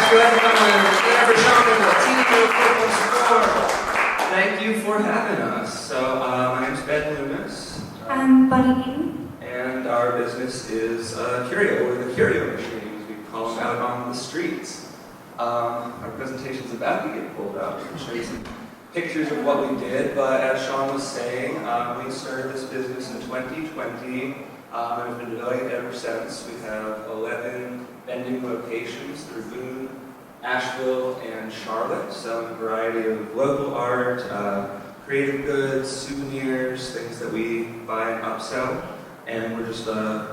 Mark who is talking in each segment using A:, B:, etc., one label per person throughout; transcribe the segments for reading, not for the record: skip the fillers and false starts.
A: Thank you for having us. So, my name's Ben Loomis.
B: I'm Bunny.
A: And our business is Curio, or the Curio machines. We call them out on the streets. Our presentation's about to get pulled up. I'll show you some pictures of what we did, but as Sean was saying, we started this business in 2020 and have been developing it ever since. We have 11 vending locations through Boone, Asheville, and Charlotte, selling a variety of local art, creative goods, souvenirs, things that we buy and upsell. And we're just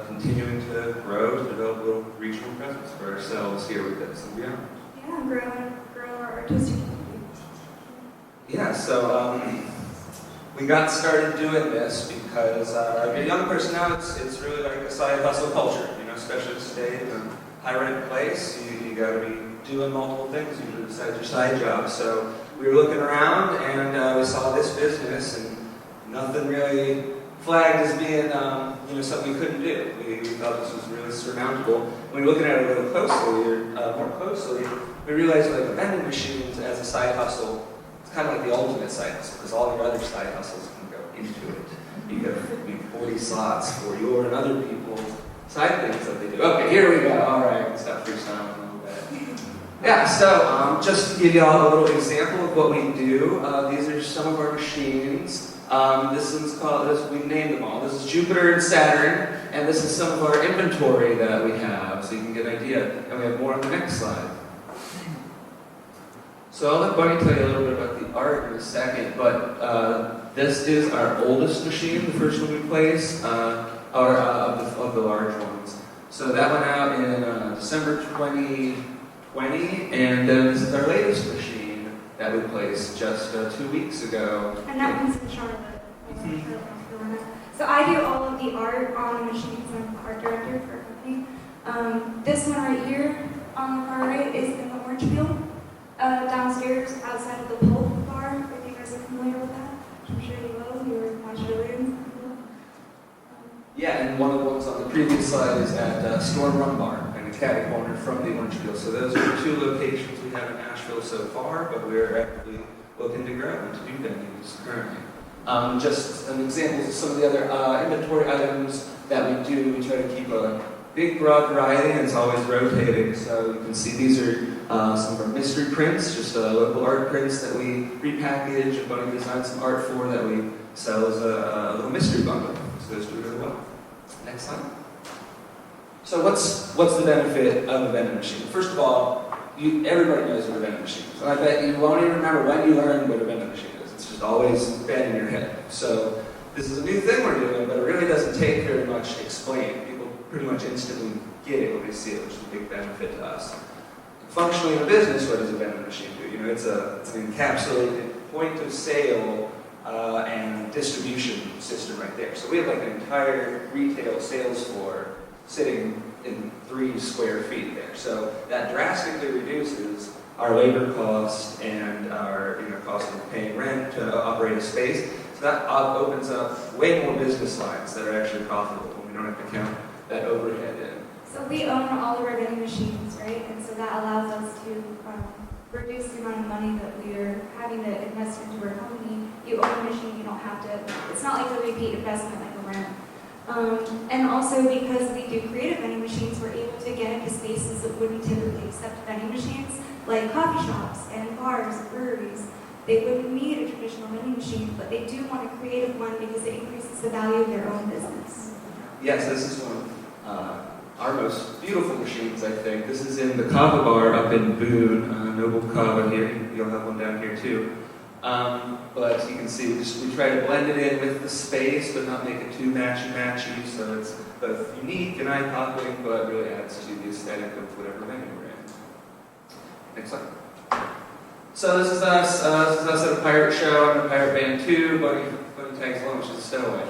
A: continuing to grow, to develop a little regional presence for ourselves here with this and beyond.
B: Yeah, grow our artistic community.
A: Yeah, so we got started doing this because a young person now, it's really like a side hustle culture, you know, especially today in a high-rent place. You got to be doing multiple things usually besides your side job. So we were looking around and we saw this business and nothing really flagged as being something we couldn't do. We thought this was really surmountable. When we were looking at it a little closely, or more closely, we realized like vending machines as a side hustle, it's kind of like the ultimate side hustle because all your other side hustles can go into it. You have 40 slots for your and other people's side things that they do. Okay, here we go. All right, stop freestyling a little bit. Yeah, so just to give you all a little example of what we do, these are some of our machines. This one's called, we named them all. This is Jupiter and Saturn, and this is some of our inventory that we have, so you can get an idea. And we have more on the next slide. So I'll let Bunny tell you a little bit about the art in a second, but this is our oldest machine, the first one we placed, of the large ones. So that went out in December 2020, and then this is our latest machine that we placed just 2 weeks ago.
B: And that one's in Charlotte. So I do all of the art on the machines. I'm the art director for a company. This one right here on the far right is in the orange peel. Downstairs, outside of the pulp bar, if you guys are familiar with that. I'm sure you will, you were watching earlier.
A: Yeah, and one of the ones on the previous slide is at Storm Run Bar, and a catty corner from the orange peel. So those are the 2 locations we have in Asheville so far, but we're actively looking to grow and to do venues currently. Just some examples of some of the other inventory items that we do. We try to keep a big, broad variety, and it's always rotating. So you can see these are some of our mystery prints, just local art prints that we repackage and Bunny designed some art for that we sell as a little mystery bundle. So those do really well. Next slide. So what's the benefit of a vending machine? First of all, everybody knows what a vending machine is. And I bet you won't even remember when you learned what a vending machine is. It's just always been in your head. So this is a new thing we're doing, but it really doesn't take very much explaining. People pretty much instantly get it when they see it, which is a big benefit to us. Functionally in a business, what does a vending machine do? You know, it's an encapsulated point of sale and distribution system right there. So we have like an entire retail sales floor sitting in 3 square feet there. So that drastically reduces our labor cost and our cost of paying rent to operate a space. So that opens up way more business lines that are actually profitable when we don't have to count that overhead in.
B: So we own all of our vending machines, right? And so that allows us to reduce the amount of money that we are having to invest into our company. You own a machine, you don't have to, it's not like a repeat investment like a rent. And also because we do creative vending machines, we're able to get into spaces that wouldn't typically accept vending machines, like coffee shops and bars and breweries. They wouldn't need a traditional vending machine, but they do want a creative one because it increases the value of their own business.
A: Yes, this is one of our most beautiful machines, I think. This is in the Kava Bar up in Boone, Noble Kava here. You'll have one down here too. But you can see we try to blend it in with the space, but not make it too matchy-matchy, so it's both unique and eye-popping, but really adds to the aesthetic of whatever venue we're in. Next slide. So this is us. This is us at a pirate show. I'm in a pirate band too. Bunny tags along, which is a stowaway.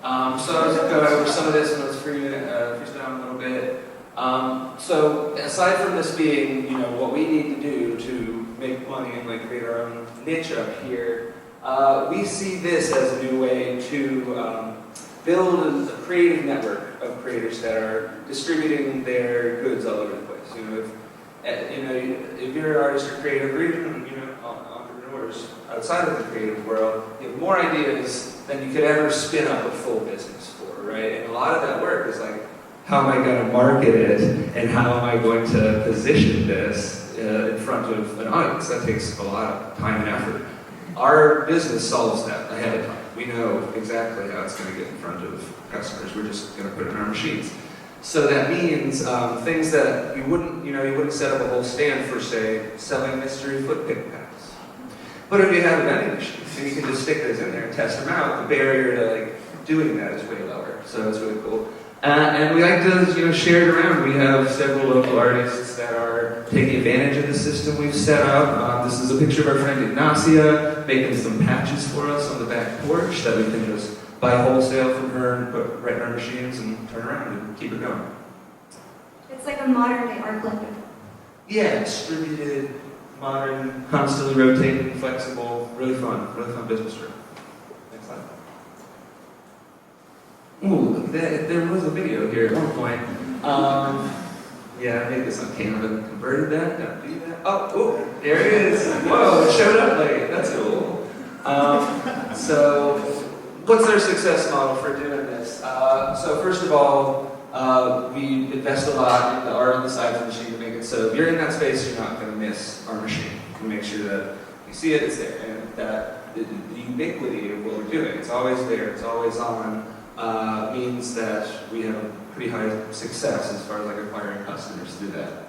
A: So I was going over some of this and I was freestyling a little bit. So aside from this being, what we need to do to make money and create our own niche up here, we see this as a new way to build a creative network of creators that are distributing their goods all over the place. if you're an artist or creative, or even entrepreneurs outside of the creative world, you have more ideas than you could ever spin up a full business for, right? And a lot of that work is like, how am I going to market it, and how am I going to position this in front of an audience? That takes a lot of time and effort. Our business solves that ahead of time. We know exactly how it's going to get in front of customers. We're just going to put it in our machines. So that means things that you wouldn't set up a whole stand for, say, selling mystery foot pick packs. But if you have a vending machine, so you can just stick those in there and test them out, the barrier to like doing that is way lower. So it's really cool. And we like to share it around. We have several local artists that are taking advantage of the system we've set up. This is a picture of our friend Ignacia making some patches for us on the back porch that we can just buy wholesale from her and put right in our machines and turn around and keep it going.
B: It's like a modern day art blender.
A: Yeah, distributed, modern, constantly rotating, flexible, really fun business trip. Next slide. Ooh, there was a video here at one point. Yeah, I made this on Canva and converted that. Don't do that. Oh, there it is. Whoa, it showed up late. That's cool. So, what's our success model for doing this? So first of all, we invest a lot in the art on the side of the machine to make it so if you're in that space, you're not going to miss our machine. We make sure that you see it, it's there, and that the ubiquity of what we're doing, it's always there, it's always on, means that we have a pretty high success as far as like acquiring customers through that.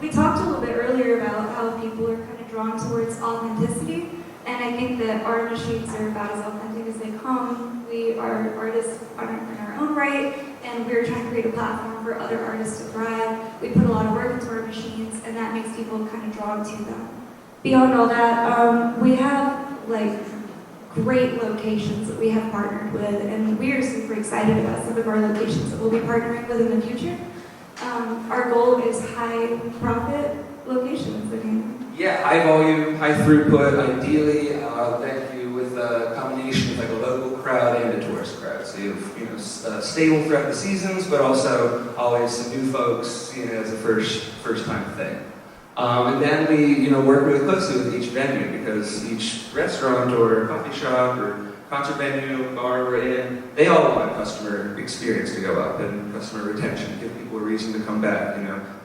B: We talked a little bit earlier about how people are kind of drawn towards authenticity, and I think that our machines are about as authentic as they come. We are artists in our own right, and we're trying to create a platform for other artists to thrive. We put a lot of work into our machines, and that makes people kind of drawn to them. Beyond all that, we have like great locations that we have partnered with, and we are super excited about some of our locations that we'll be partnering with in the future. Our goal is high profit locations.
A: Yeah, high volume, high throughput, ideally, thank you, with a combination of like a local crowd and a tourist crowd. So you have, stable throughout the seasons, but also always some new folks seeing it as a first time thing. And then we, work really closely with each venue because each restaurant or coffee shop or concert venue, bar we're in, they all want customer experience to go up and customer retention, give people a reason to come back.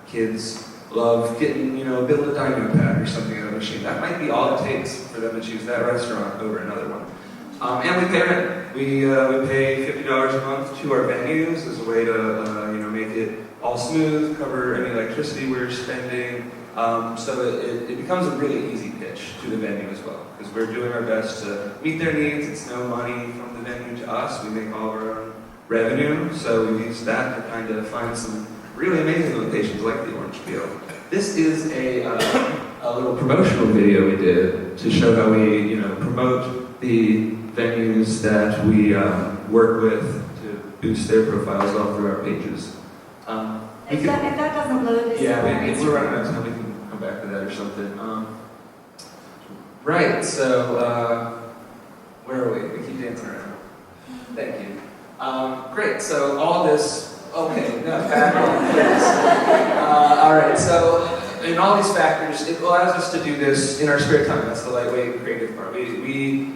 A: Kids love getting, build a dino pad or something on a machine. That might be all it takes for them to choose that restaurant over another one. And we pay rent. We pay $50 a month to our venues as a way to, make it all smooth, cover any electricity we're spending. So it becomes a really easy pitch to the venue as well, because we're doing our best to meet their needs. It's no money from the venue to us. We make all of our own revenue, so we use that to kind of find some really amazing locations like the Orange Peel. This is a little promotional video we did to show how we, promote the venues that we work with to boost their profiles all through our pages.
B: If that doesn't load, this
A: if we're running out of time, we can come back to that or something. Right, so where are we? We keep dancing around. Thank you. Great, so all this, okay, no, back on, please. All right, so in all these factors, it allows us to do this in our spare time. That's the lightweight creative part. We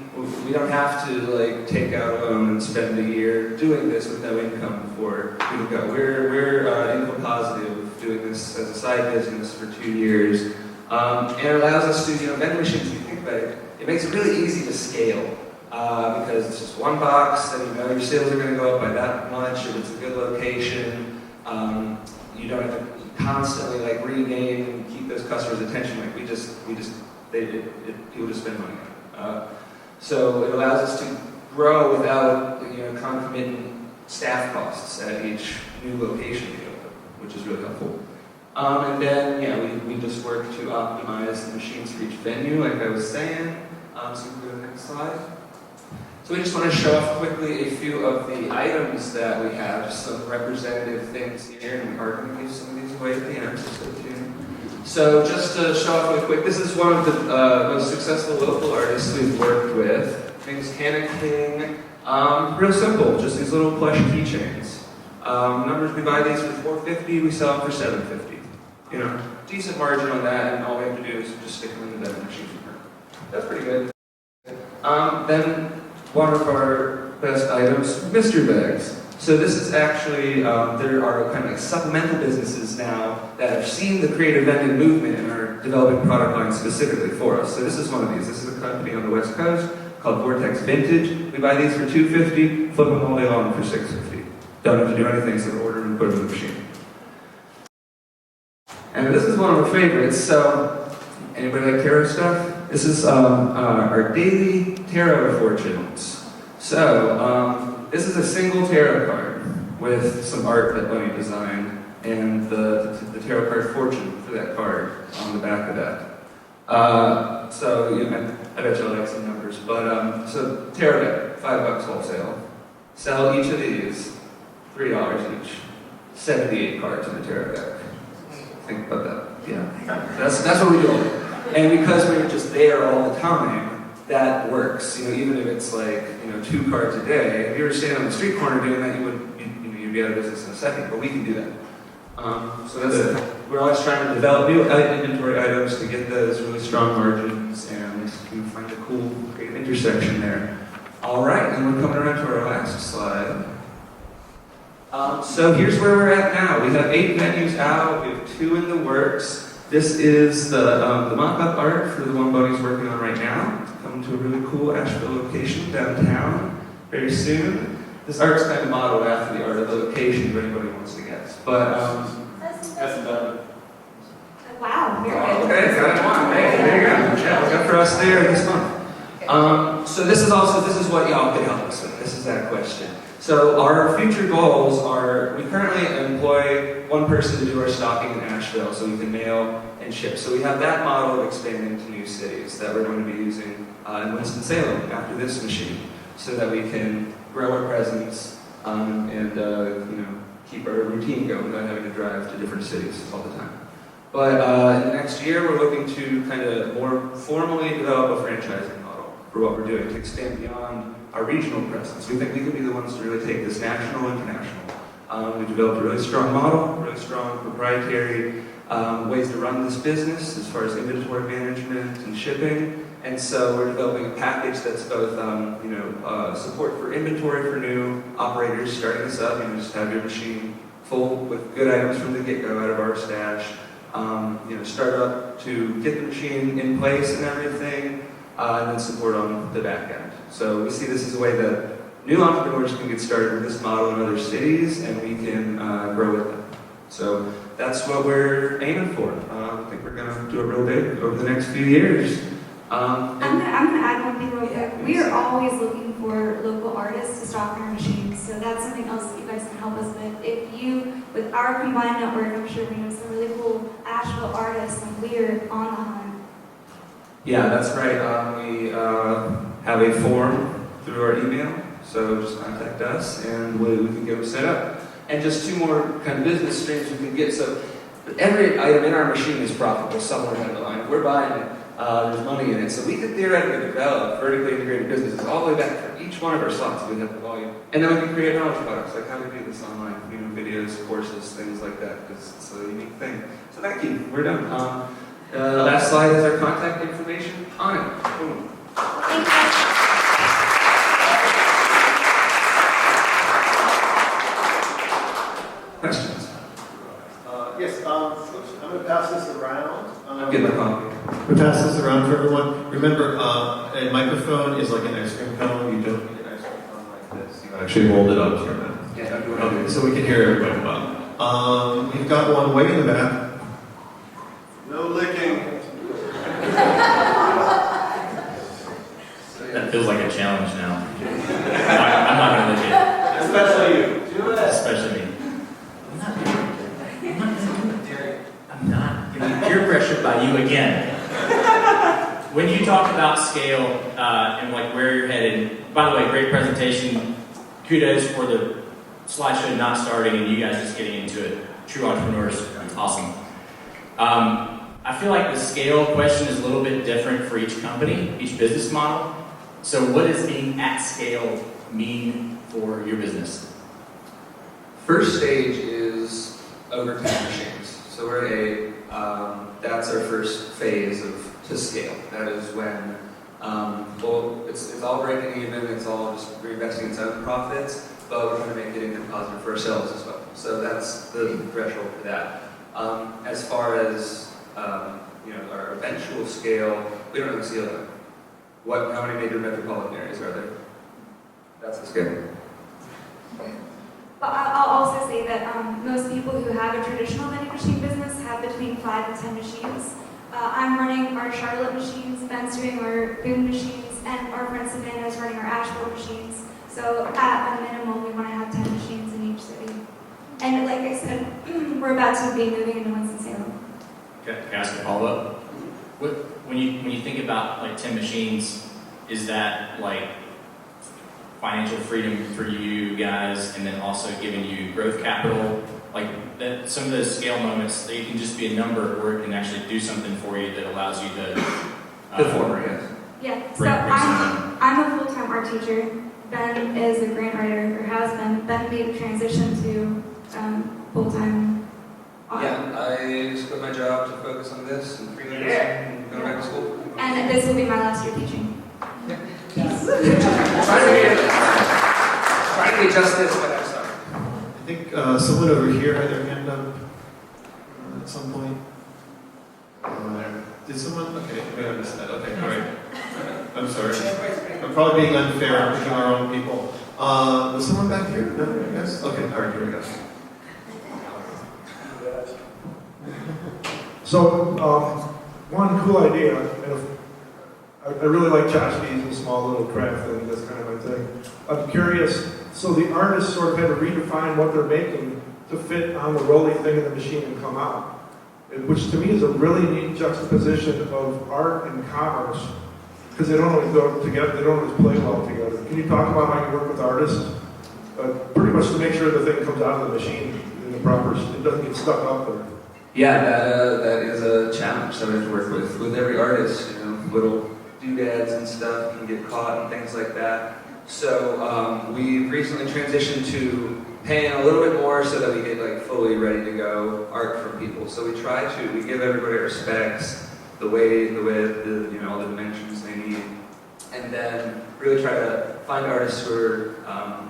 A: don't have to take out a loan and spend a year doing this with no income before we can go. We're income positive, doing this as a side business for 2 years, and it allows us to, vending machines. If you think about it, it makes it really easy to scale because it's just one box, and your sales are going to go up by that much. If it's a good location, you don't have to constantly regain and keep those customers' attention. People just spend money on it. So it allows us to grow without concomitant staff costs at each new location we open, which is really helpful. And then we just work to optimize the machines for each venue, like I was saying. So we can go to the next slide. So we just want to show off quickly a few of the items that we have, just some representative things here, and we are going to give some of these away at the end, so stay tuned. So just to show off really quick, this is one of the most successful local artists we've worked with. His name's Hannah King. Real simple, just these little plush keychains. Numbers, we buy these for $4.50, we sell them for $7.50. decent margin on that, and all we have to do is just stick them in the vending machine. That's pretty good. Then one of our best items, mystery bags. So this is actually, there are kind of like supplemental businesses now that have seen the creative vending movement and are developing product lines specifically for us. So this is one of these. This is a company on the West Coast called Vortex Vintage. We buy these for $2.50, flip them all day long for $6.50. Don't have to do anything except order them and put them in the machine. And this is one of our favorites. So, anybody like tarot stuff? This is our daily tarot fortunes. So, this is a single tarot card with some art that Lenny designed and the tarot card fortune for that card on the back of that. So, you know, I bet you'll like some numbers. But, so tarot deck, $5 wholesale. Sell each of these, $3 each. 78 cards in the tarot deck. Think about that. Yeah. That's what we do. And because we're just there all the time, that works. You know, even if it's like, you know, 2 cards a day, if you were standing on the street corner doing that, you'd be out of business in a second, but we can do that. So that's it. We're always trying to develop new inventory items to get those really strong margins and to find a cool, great intersection there. All right, and we're coming around to our last slide. So here's where we're at now. We have 8 venues out. We have 2 in the works. This is the mock-up art for the one Bonnie's working on right now. It's coming to a really cool Asheville location downtown very soon. This art's kind of modeled after the art of the location, if anybody wants to guess. But that's about it.
B: Wow, very good.
A: Okay, got it one. Hey, there you go. Yeah, look up for us there this month. So this is what y'all could help us with. This is that question. So our future goals are, we currently employ one person to do our stocking in Asheville so we can mail and ship. So we have that model of expanding to new cities that we're going to be using in Winston-Salem after this machine so that we can grow our presence and you know, keep our routine going without having to drive to different cities all the time. But in the next year, we're looking to kind of more formally develop a franchising model for what we're doing to expand beyond our regional presence. We think we can be the ones to really take this national and international. We developed a really strong model, really strong proprietary ways to run this business as far as inventory management and shipping. And so we're developing a package that's both, you know, support for inventory for new operators starting this up. You know, just have your machine full with good items from the get-go out of our stash. You know, start up to get the machine in place and everything, and then support on the back end. So we see this as a way that new entrepreneurs can get started with this model in other cities, and we can grow with them. So that's what we're aiming for. I think we're going to do it real big over the next few years.
B: I'm gonna add one thing real quick. We are always looking for local artists to stock our machines, so that's something else that you guys can help us with. If you, with our combined network, I'm sure we know some really cool Asheville artists, and we are on the hunt.
A: Yeah, that's right. We have a form through our email, so just contact us and we can get them set up. And just 2 more kind of business streams we can get. So every item in our machine is profitable somewhere down the line. We're buying it. There's money in it. So we could theoretically develop vertically integrated businesses all the way back for each one of our slots. We'd have the volume. And then we can create knowledge products, like how we do this online, you know, videos, courses, things like that, because it's a unique thing. So thank you. We're done. Last slide has our contact information on it. Boom.
B: Thank you.
A: Questions?
C: Yes, I'm going to pass this around.
A: I'm getting the copy.
C: We pass this around for everyone. Remember, a microphone is like an ice cream cone. You don't need an ice cream cone like this. You actually hold it up to your mouth.
A: Yeah, I'm doing
C: Okay, so we can hear everybody well. We've got one way in the back. No licking.
D: That feels like a challenge now. I'm not going to lick it.
C: Especially you. Do it.
D: Especially me. I'm not going to do it. I'm not going to be peer pressured by you again. When you talk about scale and like where you're headed, by the way, great presentation. Kudos for the slideshow not starting and you guys just getting into it. True entrepreneurs, awesome. I feel like the scale question is a little bit different for each company, each business model. So what does being at scale mean for your business?
A: First stage is over 10 machines. So we're at a that's our first phase to scale. That is when, well, it's all breaking even, it's all just reinvesting its own profits, but we're trying to make it income positive for ourselves as well. So that's the threshold for that. As far as our eventual scale, we don't have a ceiling. How many major metropolitan areas are there? That's the scale.
B: But I'll also say that most people who have a traditional vending machine business have between 5 and 10 machines. I'm running our Charlotte machines, Ben's doing our Boone machines, and our friend Savannah is running our Asheville machines. So at a minimum, we want to have 10 machines in each city. And like I said, we're about to be moving into Winston-Salem.
D: Okay, can I ask a follow-up? When you think about like 10 machines, is that like financial freedom for you guys, and then also giving you growth capital? Like that, some of those scale moments, that you can just be a number, or it can actually do something for you that allows you to.
A: The former, yes.
B: Yeah. So
D: Bring
B: I'm a full-time art teacher. Ben is a grant writer, or has been. Ben made a transition to full-time art.
A: Yeah, I just quit my job to focus on this and freelance and go back to school.
B: And this will be my last year teaching.
A: Trying to be just this, but I'm sorry.
C: I think someone over here had their hand up at some point. Did someone? Okay, maybe I missed that. Okay, all right. I'm sorry. I'm probably being unfair. I'm picking our own people. Was someone back here? No, I guess. Okay, all right, here we go.
E: So, one cool idea, and I really like tchotchkes and small little craft things, that's kind of my thing. I'm curious, so the artists sort of had to redefine what they're making to fit on the rolling thing in the machine and come out, which to me is a really neat juxtaposition of art and commerce, because they don't always go together, they don't always play well together. Can you talk about how you work with artists? Pretty much to make sure the thing comes out of the machine in the proper, it doesn't get stuck up there.
A: Yeah, that is a challenge that we have to work with every artist. Little doodads and stuff can get caught and things like that. So we recently transitioned to paying a little bit more so that we get like fully ready to go art from people. So we give everybody our specs, the weight, the width, all the dimensions they need, and then really try to find artists who are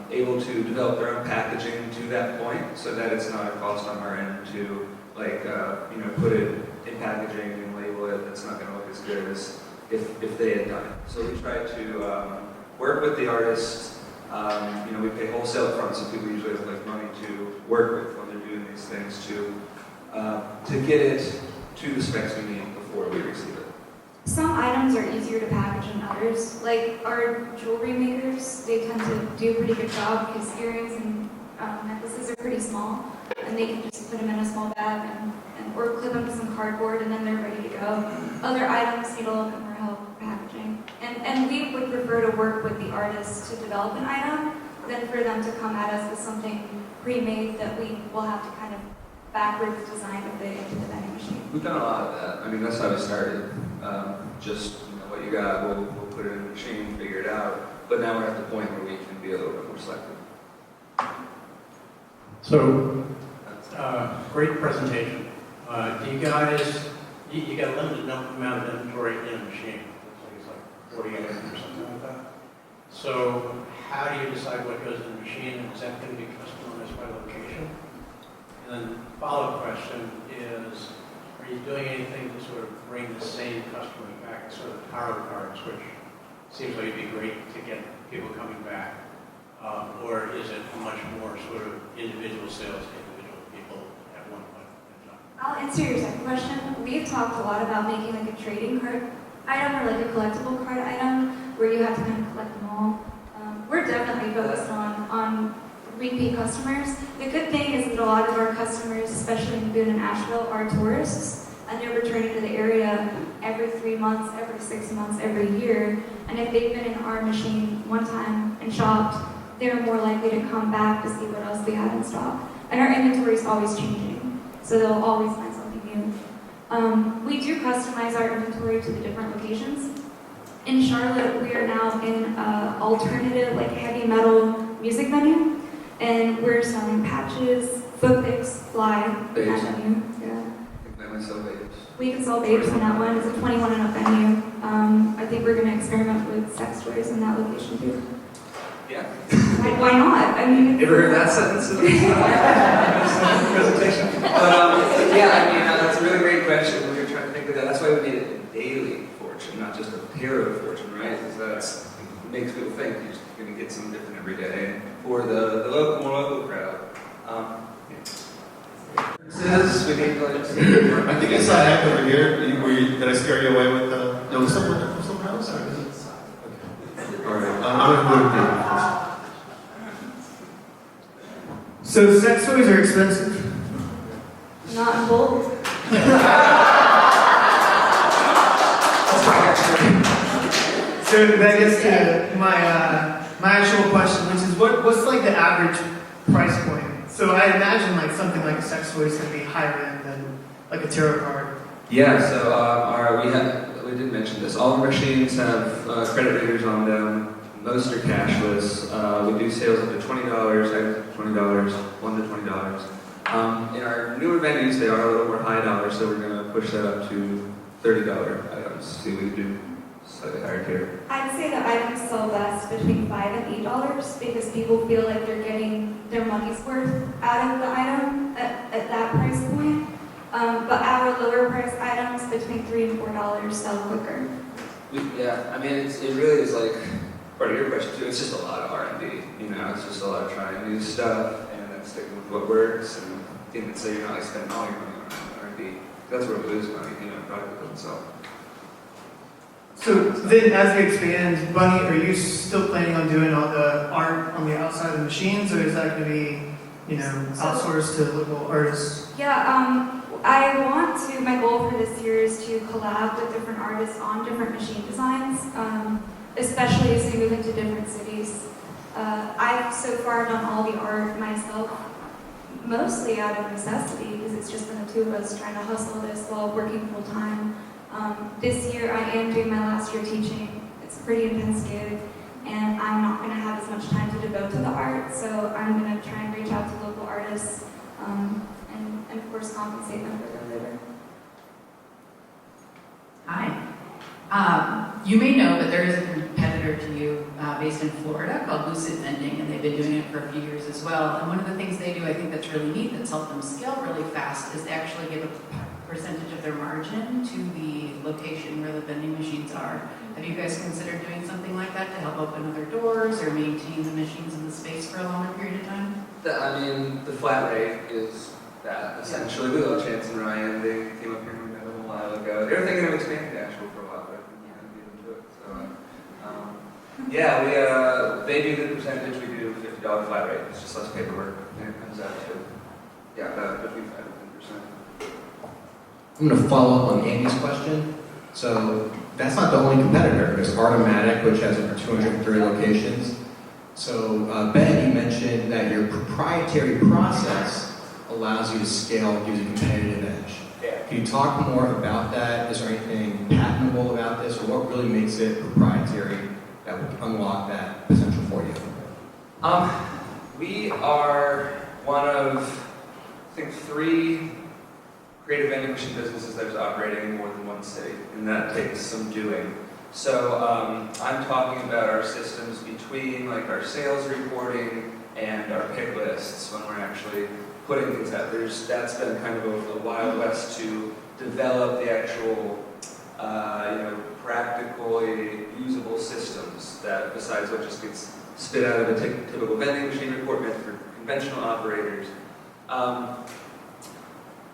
A: able to develop their own packaging to that point, so that it's not a cost on our end to put it in packaging and label it. That's not going to look as good as if they had done it. So we try to work with the artists. We pay wholesale upfront, so people usually have like money to work with when they're doing these things to get it to the specs we need before we receive it.
B: Some items are easier to package than others. Like our jewelry makers, they tend to do a pretty good job because earrings and necklaces are pretty small, and they can just put them in a small bag or clip them to some cardboard, and then they're ready to go. Other items need a little bit more help with packaging. And we would prefer to work with the artists to develop an item than for them to come at us with something pre-made that we will have to kind of backwards design into the vending machine.
A: We've done a lot of that. I mean, that's how we started. What you got, we'll put it in the machine, figure it out. But now we're at the point where we can be a little bit more selective.
F: So, great presentation. Do you guys, you got a limited amount of inventory in a machine. It's like 40 items or something like that. So, how do you decide what goes in the machine, and is that going to be customized by location? And then follow-up question is, are you doing anything to sort of bring the same customers back, sort of tarot cards, which seems like it'd be great to get people coming back? Or is it much more sort of individual sales to individual people at one point in time?
B: I'll answer your second question. We've talked a lot about making like a trading card item or like a collectible card item where you have to kind of collect them all. We're definitely focused on repeat customers. The good thing is that a lot of our customers, especially in Boone and Asheville, are tourists, and they're returning to the area every 3 months, every 6 months, every year. And if they've been in our machine one time and shopped, they're more likely to come back to see what else we have in stock. And our inventory is always changing, so they'll always find something new. We do customize our inventory to the different locations. In Charlotte, we are now in an alternative, like heavy metal music venue, and we're selling patches, foot picks, fly, at that venue. Yeah.
A: only sell vapes.
B: We can sell vapes in that one. It's a 21 and up venue. I think we're going to experiment with sex toys in that location too.
A: Yeah.
B: Why not? I mean,
A: Ever heard that sentence in this presentation? But yeah, I mean, that's a really great question. We were trying to think of that. That's why we made it a daily fortune, not just a period fortune, right? Because it makes people think you're just going to get something different every day. For the local, more local crowd. We need to
C: I think I saw a hand over here. Did I scare you away with the... No, someone else? Or is it? Okay. All right. I'm going to
G: So sex toys are expensive.
B: not in bulk.
G: So that gets to my actual question, which is what's like the average price point? So I imagine like something like a sex toy is going to be higher end than like a tarot card.
A: Yeah, so we did mention this. All the machines have credit readers on them. Most are cashless. We do sales up to $20, items up to $20, $1 to $20. In our newer venues, they are a little more high dollar, so we're going to push that up to $30 items. See, we do slightly higher tier.
B: I'd say the items sell best between $5 and $8 because people feel like they're getting their money's worth out of the item at that price point. But our lower price items between $3 and $4 sell quicker.
A: Yeah, I mean, it really is like part of your question too. It's just a lot of R&D. You know, it's just a lot of trying new stuff and then sticking with what works and getting it so you're not like spending all your money on R&D. That's where we lose money. You know, product doesn't sell.
G: So then as we expand, Bunny, are you still planning on doing all the art on the outside of the machines, or is that going to be, outsourced to local artists?
B: Yeah, I want to, my goal for this year is to collab with different artists on different machine designs, especially as we move into different cities. I've so far done all the art myself, mostly out of necessity, because it's just been the two of us trying to hustle this while working full time. This year I am doing my last year teaching. It's a pretty intense gig, and I'm not going to have as much time to devote to the art, so I'm going to try and reach out to local artists and of course compensate them for their labor.
H: Hi. You may know, but there is a competitor to you based in Florida called Lucid Vending, and they've been doing it for a few years as well. And one of the things they do, I think that's really neat, that's helped them scale really fast, is they actually give a percentage of their margin to the location where the vending machines are. Have you guys considered doing something like that to help open other doors or maintain the machines in the space for a longer period of time?
A: The flat rate is that, essentially. We love Chance and Ryan. They came up here and we met them a while ago. They were thinking of expanding Nashville for a while, but I couldn't get into it. So, they do the percentage, we do $50 flat rate. It's just less paperwork, and it comes out to, about 55 to 10%.
I: I'm going to follow up on Andy's question. So that's not the only competitor. There's Artomatic, which has over 230 locations. So Ben, you mentioned that your proprietary process allows you to scale and gives you a competitive edge.
A: Yeah.
I: Can you talk more about that? Is there anything patentable about this, or what really makes it proprietary that would unlock that potential for you?
A: We are one of, I think, 3 creative vending machine businesses that is operating in more than one city, and that takes some doing. So I'm talking about our systems between like our sales reporting and our pick lists when we're actually putting things out. That's been kind of a Wild West to develop the actual, practically usable systems that, besides what just gets spit out of a typical vending machine report meant for conventional operators.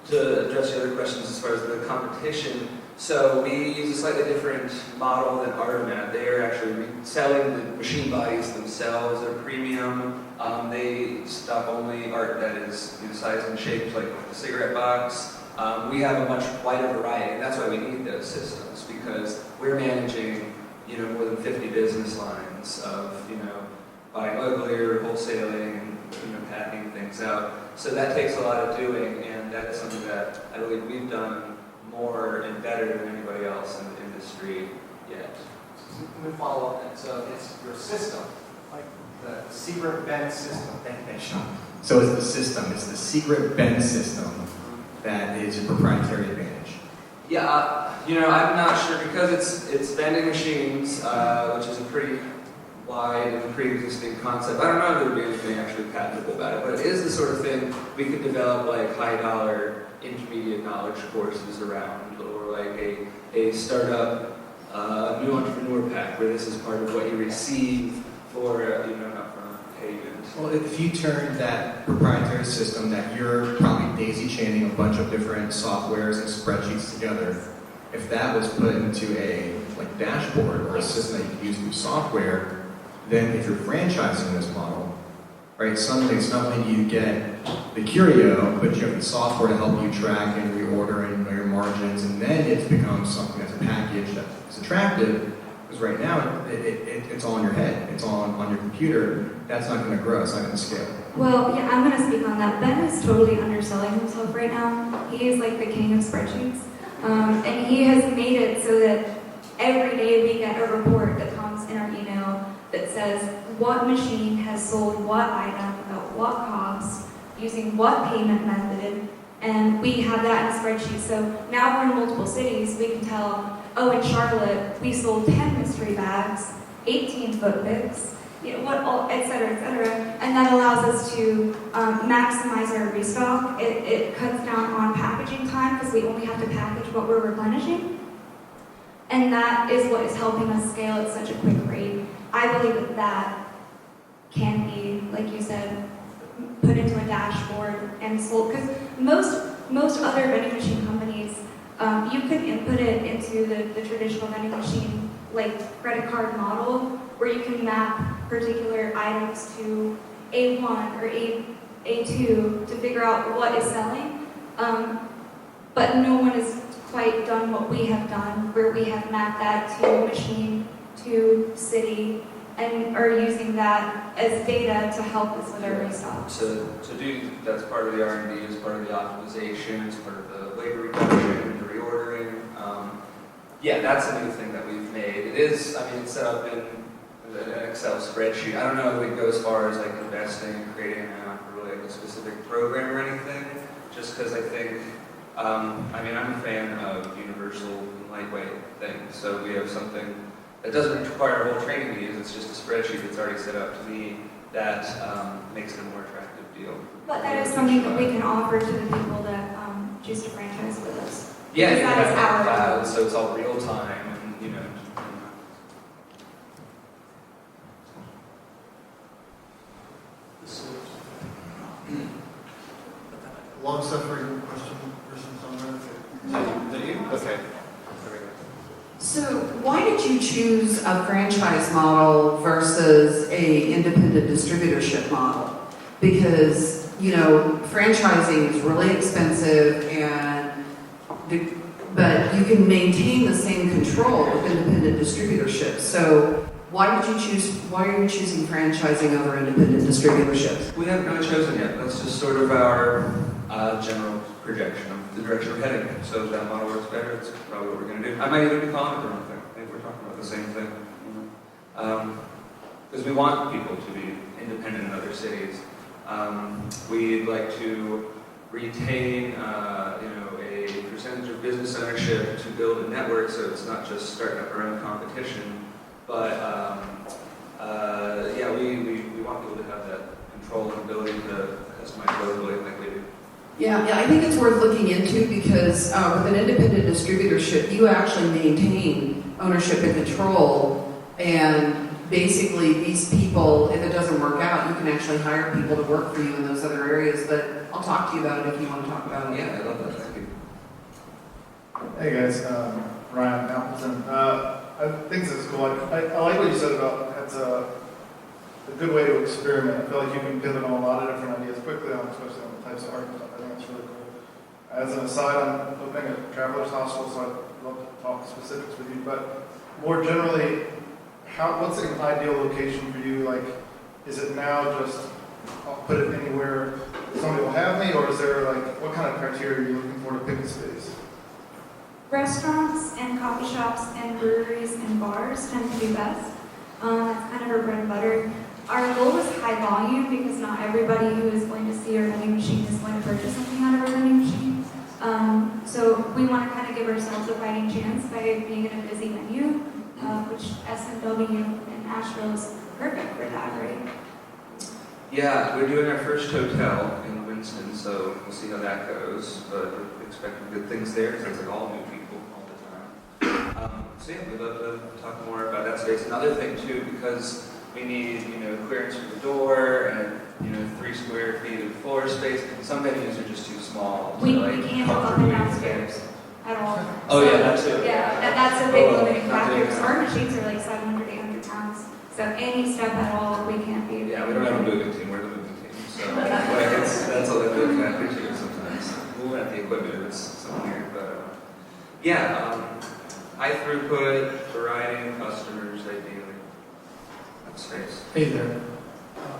A: To address the other questions as far as the competition, so we use a slightly different model than Artomat. They are actually selling the machine bodies themselves. They're premium. They stock only art that is size and shape like a cigarette box. We have a much wider variety, and that's why we need those systems, because we're managing more than 50 business lines of buying locally or wholesaling and packing things out. So that takes a lot of doing, and that is something that I believe we've done more and better than anybody else in the industry yet.
J: Let me follow up that. So it's your system, like the secret vent system. Thank you, Sean.
I: So it's the system. It's the secret Ben system that is your proprietary advantage.
A: Yeah, I'm not sure because it's vending machines, which is a pretty wide and pre-existing concept. I don't know if there would be anything actually patentable about it, but it is the sort of thing we could develop like high-dollar intermediate knowledge courses around, or like a startup new entrepreneur pack where this is part of what you receive for upfront payment.
I: Well, if you turn that proprietary system that you're probably daisy chaining a bunch of different softwares and spreadsheets together, if that was put into a dashboard or a system that you can use through software, then if you're franchising this model, right, suddenly it's not only do you get the Curio, but you have the software to help you track and reorder and know your margins, and then it becomes something that's a package that's attractive. Because right now, it's all in your head. It's all on your computer. That's not going to grow. It's not going to scale.
B: Well, yeah, I'm going to speak on that. Ben is totally underselling himself right now. He is like the king of spreadsheets. And he has made it so that every day we get a report that comes in our email that says what machine has sold what item at what cost, using what payment method, and we have that in a spreadsheet. So now we're in multiple cities, we can tell, oh, in Charlotte, we sold 10 mystery bags, 18 foot picks, et cetera, and that allows us to maximize our restock. It cuts down on packaging time because we only have to package what we're replenishing, and that is what is helping us scale at such a quick rate. I believe that can be, like you said, put into a dashboard and sold, because most other vending machine companies, you could input it into the traditional vending machine, like credit card model, where you can map particular items to A1 or A2 to figure out what is selling. But no one has quite done what we have done, where we have mapped that to machine, to city, and are using that as data to help us with our restock.
A: To do, that's part of the R&D, it's part of the optimization, it's part of the labor reduction, the reordering. Yeah, that's a new thing that we've made. It is, it's set up in an Excel spreadsheet. I don't know if we go as far as investing and creating an app or really a specific program or anything, just because I think, I'm a fan of universal and lightweight things, so we have something that doesn't require a whole training to use, it's just a spreadsheet that's already set up to me that makes it a more attractive deal.
B: But that is something that we can offer to the people that choose to franchise with us.
A: Yeah,
B: Because that is our
A: cloud,
B: goal.
A: so it's all real time, and
C: Long suffering question somewhere. Is that you? Okay.
K: So why did you choose a franchise model versus a independent distributorship model? Because, franchising is really expensive but you can maintain the same control with independent distributorship. So why are you choosing franchising over independent distributorship?
A: we haven't really chosen yet. That's just sort of our general projection of the direction we're heading. So if that model works better, it's probably what we're going to do. I might even be calling it the wrong thing. Maybe we're talking about the same thing. Because we want people to be independent in other cities. We'd like to retain, a percentage of business ownership to build a network, so it's not just starting up our own competition. But we want people to have that control and ability to customize locally like we do.
K: Yeah, I think it's worth looking into because with an independent distributorship, you actually maintain ownership and control, and basically these people, if it doesn't work out, you can actually hire people to work for you in those other areas, but I'll talk to you about it if you want to talk about it.
A: Yeah, I love that. Thank you.
L: Hey guys, Ryan Appleton. I think this is cool. I like what you said about it's a good way to experiment. I feel like you can pivot on a lot of different ideas quickly, especially on the types of art stuff. I think that's really cool. As an aside, I'm opening a traveler's hostel, so I'd love to talk specifics with you. But more generally, what's an ideal location for you? Like, is it now just I'll put it anywhere somebody will have me, or is there what kind of criteria are you looking for to pick a space?
B: Restaurants and coffee shops and breweries and bars tend to do best. That's kind of our bread and butter. Our goal is high volume because not everybody who is going to see our vending machine is going to purchase something out of our vending machine. So we want to kind of give ourselves a fighting chance by being in a busy venue, which SMW in Asheville is perfect for that, right?
A: Yeah, we're doing our first hotel in Winston, so we'll see how that goes. But we're expecting good things there, because it's like all new people all the time. So yeah, we'd love to talk more about that space. Another thing too, because we need, clearance for the door and, 3 square feet of floor space. Some venues are just too small.
B: We
A: to,
B: can't go up and downstairs at all.
A: Oh yeah, that too.
B: Yeah, that's a big
A: Oh,
B: limiting
A: not
B: factor.
A: doing
B: Because
A: that.
B: our machines are like 700, 800 pounds. So any step at all, we can't be.
A: Yeah, we don't have a moving team. We're the moving team. So that's a limiting factor too sometimes. We'll have the equipment if it's something weird, but high throughput, variety of customers, ideally. That's space.
F: Hey there.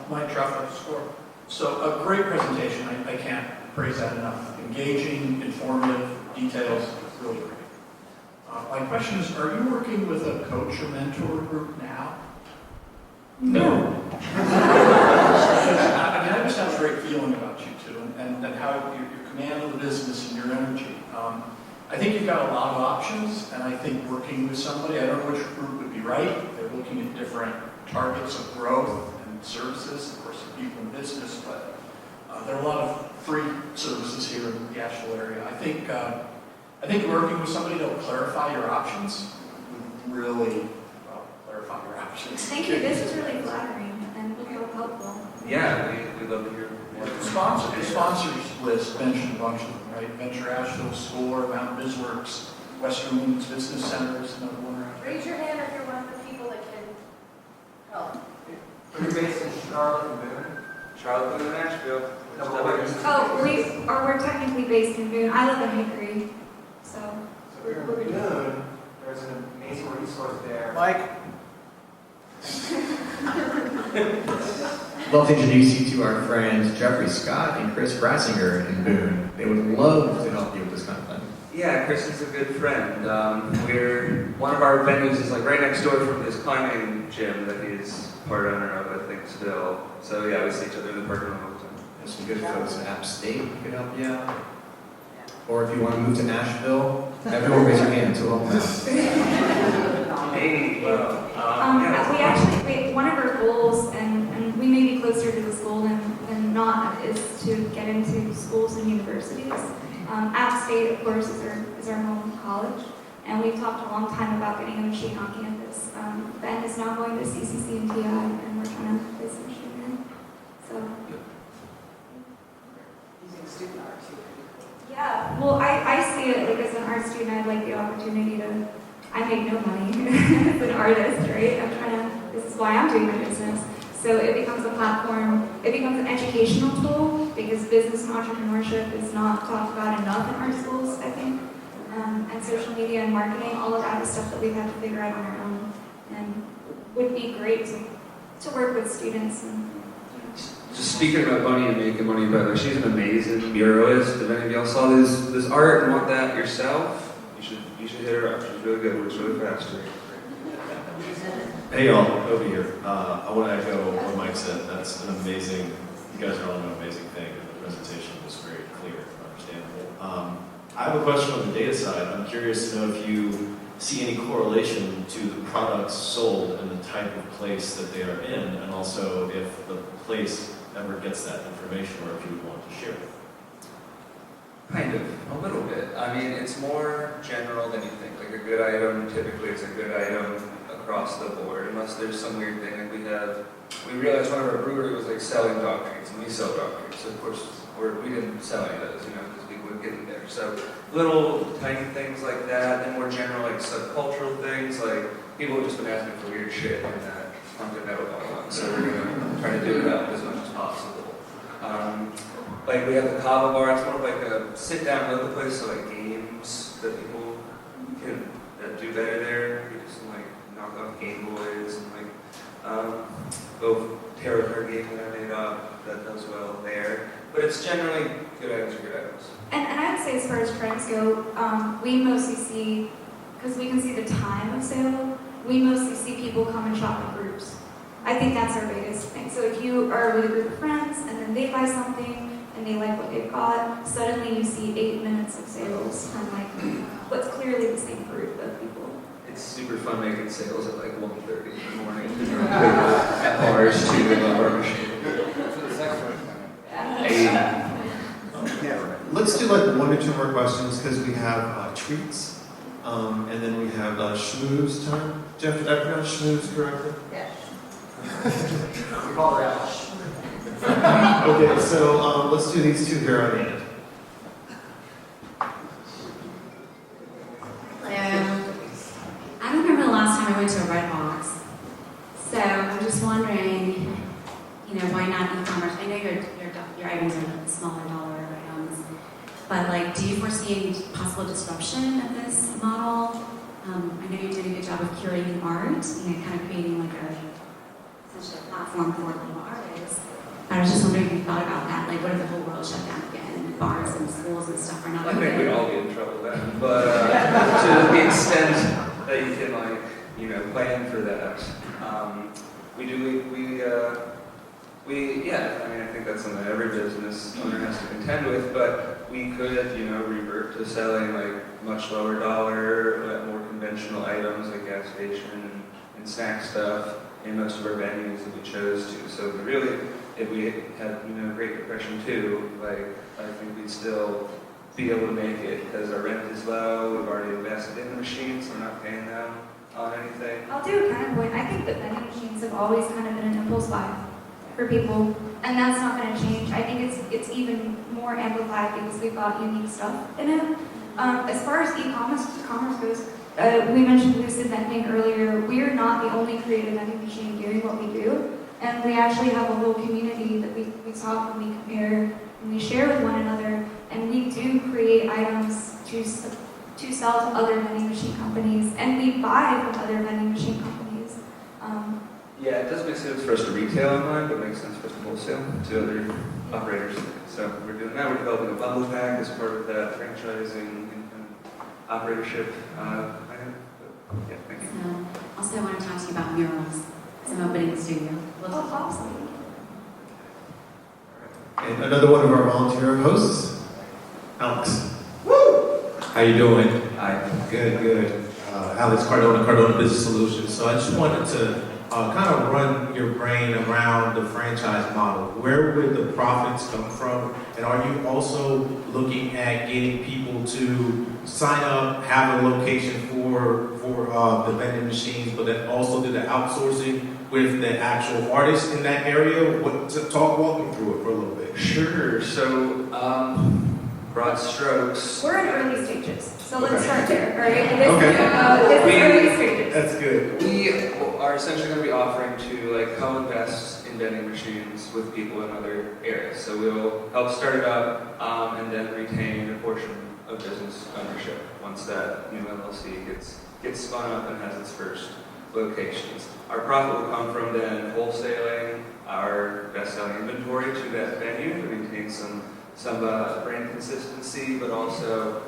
F: Mike Truffle, Score. So a great presentation. I can't praise that enough. Engaging, informative, details, really great. My question is, are you working with a coach or mentor group now?
B: No.
F: I just have a great feeling about you two and how your command of the business and your energy. I think you've got a lot of options, and I think working with somebody, I don't know which group would be right. They're looking at different targets of growth and services, of course, people in business, but there are a lot of free services here in the Asheville area. I think working with somebody that will clarify your options would really clarify your options.
B: Thank you. This is really flattering and real helpful.
A: Yeah, we'd love to hear more.
F: The sponsors list mentioned a bunch of them, right? Venture Asheville, Score, Mount Bizworks, Western Women's Business Center is another one around.
M: Raise your hand if you're one of the people that can help.
J: You're based in Charlotte and Boone?
A: Charlotte, Boone, and Nashville.
B: We're technically based in Boone. I live in Hickory, so.
J: So if you're in Boone, there's an amazing resource there.
G: Mike?
I: Love to introduce you to our friends Jeffrey Scott and Chris Brassinger in Boone. They would love to help you with this kind of thing.
A: Yeah, Chris is a good friend. One of our venues is like right next door from this climbing gym that he's part owner of, I think, still. So yeah, we see each other in the parking lot all the time.
I: There's some good folks in App State who could help you out. Or if you want to move to Nashville, everyone raise your hand to help them out.
A: Hey,
B: We actually, one of our goals, and we may be closer to this goal than not, is to get into schools and universities. App State, of course, is our home college, and we've talked a long time about getting a machine on campus. Ben is now going to CCC and TI, and we're trying to place a machine in. So.
M: Using student art too.
B: Yeah, well, I see it like as an art student, I'd like the opportunity to, I make no money as an artist, right? This is why I'm doing my business. So it becomes a platform, it becomes an educational tool because business and entrepreneurship is not talked about enough in our schools, I think. And social media and marketing, all of that is stuff that we've had to figure out on our own and would be great to work with students and
A: just speaking about money and making money better, she's an amazing muralist. If any of y'all saw this art and want that yourself, you should hit her up. She's really good, works really fast too.
N: Hey y'all, over here. I want to echo what Mike said. That's an amazing, you guys are all doing an amazing thing, and the presentation was very clear and understandable. I have a question on the data side. I'm curious to know if you see any correlation to the products sold and the type of place that they are in, and also if the place ever gets that information or if you would want to share it.
A: Kind of, a little bit. I mean, it's more general than you think. Like a good item typically is a good item across the board, unless there's some weird thing. Like we realized one of our brewery was like selling dog treats, and we sell dog treats. So of course, we didn't sell any of those, because people would get in there. So little tiny things like that, and more general like subcultural things. Like people have just been asking for weird shit like that. Haunted metal going on, so we're gonna try to do it up as much as possible. Like we have the Kava Bar, it's more of like a sit-down local place, so like games that people can do better there. We do some like knockoff Game Boys and like both tarot card game that I made up that does well there. But it's generally good items are good items.
B: And I would say as far as trends go, we mostly see, because we can see the time of sale, we mostly see people come and shop in groups. I think that's our biggest thing. So if you are with a group of friends and then they buy something, and they like what they've got, suddenly you see 8 minutes of sales from like what's clearly the same group of people.
A: It's super fun making sales at like 1:30 in the morning at bars to our machine.
C: Let's do like 1 or 2 more questions because we have treats, and then we have schmooze time. Jeff, did I pronounce schmooze correctly?
J: Yeah. We call it out.
C: Okay, so let's do these 2 here on the end.
O: I don't remember the last time I went to a Red Box, so I'm just wondering, why not e-commerce? I know your items are smaller dollar items, but like, do you foresee any possible disruption of this model? I know you're doing a good job of curating art, kind of creating like essentially a platform for little artists. I was just wondering if you thought about that, like, what if the whole world shut down again, and bars and schools and stuff are not
A: I
O: open?
A: think we'd all be in trouble then. But to the extent that you can, plan for that, I think that's something that every business owner has to contend with. But we could, revert to selling much lower dollar, more conventional items like gas station and snack stuff in most of our venues if we chose to. So if we had, Great Depression too, I think we'd still be able to make it because our rent is low, we've already invested in the machines, so we're not paying them on anything.
B: I'll do a counterpoint. I think that vending machines have always kind of been an impulse buy for people, and that's not going to change. I think it's even more amplified because we've got unique stuff in it. As far as e-commerce goes, we mentioned lucid vending earlier. We are not the only creative vending machine doing what we do, and we actually have a whole community that we talk and we compare and we share with one another, and we do create items to sell to other vending machine companies, and we buy from other vending machine companies.
A: Yeah, it doesn't make sense for us to retail online, but it makes sense for us to wholesale to other operators. So we're doing that. We're developing a bundle pack as part of that franchising and operatorship item. Yeah, thank you.
O: So, also, I want to talk to you about murals. I'm opening a studio.
B: Awesome.
C: And another one of our volunteer hosts, Alex.
P: How you doing?
A: Hi.
P: Good. Alex Cardona Business Solutions. So I just wanted to kind of run your brain around the franchise model. Where would the profits come from? And are you also looking at getting people to sign up, have a location for the vending machines, but then also do the outsourcing with the actual artists in that area? Walk me through it for a little bit.
A: Sure. So, broad strokes.
B: We're in early stages, so let's start there. All right.
C: Okay.
B: This is early stages.
C: That's good.
A: We are essentially going to be offering to co-invest in vending machines with people in other areas. So we'll help start it up and then retain a portion of business ownership once that new LLC gets spun up and has its first locations. Our profit will come from then wholesaling our best-selling inventory to that venue to maintain some brand consistency, but also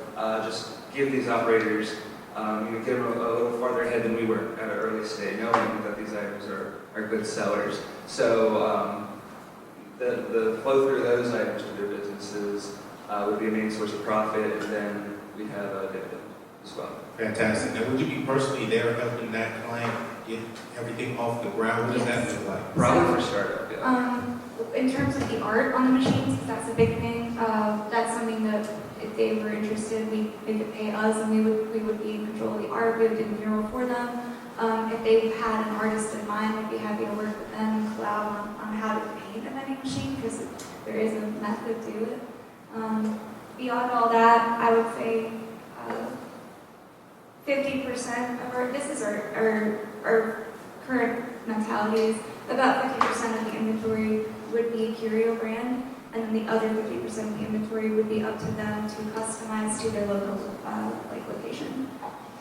A: just give these operators, get them a little farther ahead than we were at an early stage, knowing that these items are good sellers. So the flow through of those items to their businesses would be a main source of profit, and then we have a dividend as well.
P: Fantastic. Now, would you be personally there helping that client get everything off the ground? What does that look like?
A: Probably for startup, yeah.
B: In terms of the art on the machines, 'cause that's a big thing. That's something that if they were interested, they could pay us, and we would be in control of the art. We would do the mural for them. If they had an artist in mind, we'd be happy to work with them and collab on how to paint a vending machine, because there is a method to it. Beyond all that, I would say 50% of our current mentalities. About 50% of the inventory would be Curio brand, and then the other 50% of the inventory would be up to them to customize to their local location.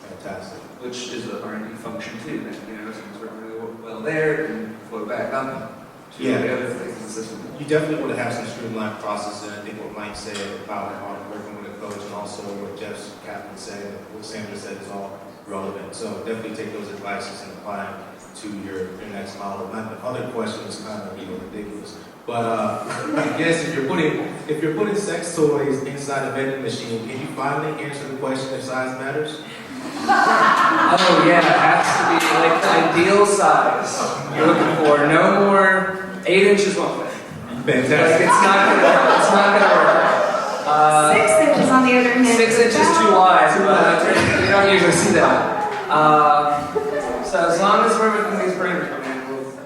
P: Fantastic.
A: Which is the R&D function too. That, since we're really well there, and flow back up to the other things in the system.
P: You definitely want to have some streamlined process, and I think what Mike said about working with a coach, and also what Jeff's captain said, what Sandra said is all relevant. So definitely take those advices and apply them to your next model. My other question is kind of ridiculous. But I guess if you're putting sex toys inside a vending machine, can you finally answer the question if size matters?
A: Oh yeah, it has to be like the ideal size you're looking for. No more 8 inches won't fit.
P: Fantastic.
A: Like it's not gonna work.
B: 6 inches on the other hand.
A: 6 inches too wide, but you don't usually see that. So as long as we're within these parameters, I mean,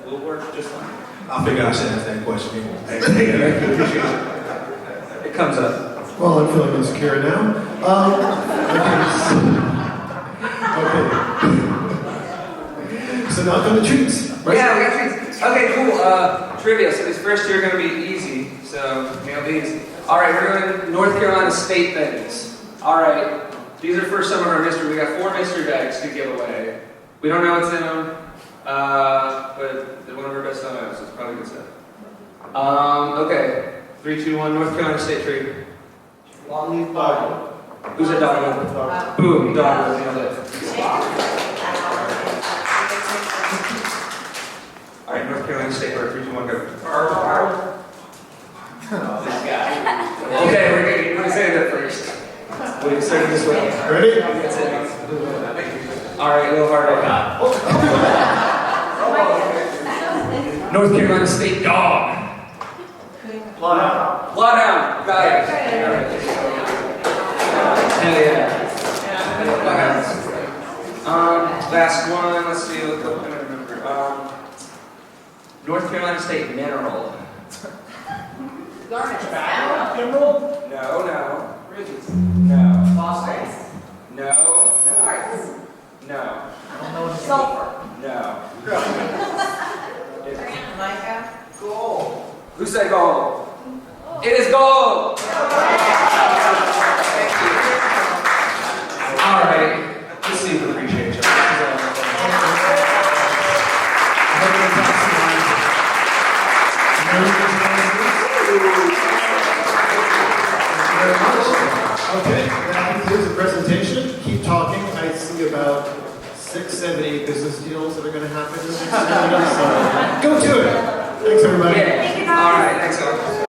A: we'll work just fine.
P: I figure I should ask that question anyway.
A: Appreciate it. It comes up.
E: Well, I'm feeling insecure now. Okay. So now come the treats. Right?
A: Yeah, we got treats. Okay, cool. Trivia. So these first two are going to be easy. So nail these. All right, we're going to North Carolina State things. All right. These are for some of our mystery. We got 4 mystery bags to give away. We don't know what's in them, but they're one of our best sellers, so it's probably good stuff. Okay. 3, 2, 1. North Carolina State tree.
J: Long leaf dog.
A: Who's a dog? Boom, dog. Nailed it. All right, North Carolina State bird. 3, 2, 1, go. This guy. Okay, we're good. You're going to say that first. We started this way.
E: Ready?
A: That's it. All right, a little harder. North Carolina State dog.
J: Bloodhound.
A: Bloodhound. Got it. Hell yeah. Last one. Let's see. What can I remember? North Carolina State mineral.
J: Emerald.
A: No. No.
J: Phosphate.
A: No. No.
J: Sulfur.
A: No.
J: Gold.
A: Who said gold? It is gold! Thank you. All right. Let's see if we appreciate each
E: Okay, that concludes the presentation. Keep talking. I see about 6, 7, 8 business deals that are going to happen in the next 7 minutes. So go to it. Thanks, everybody.
A: Yeah. All right. Thanks, guys.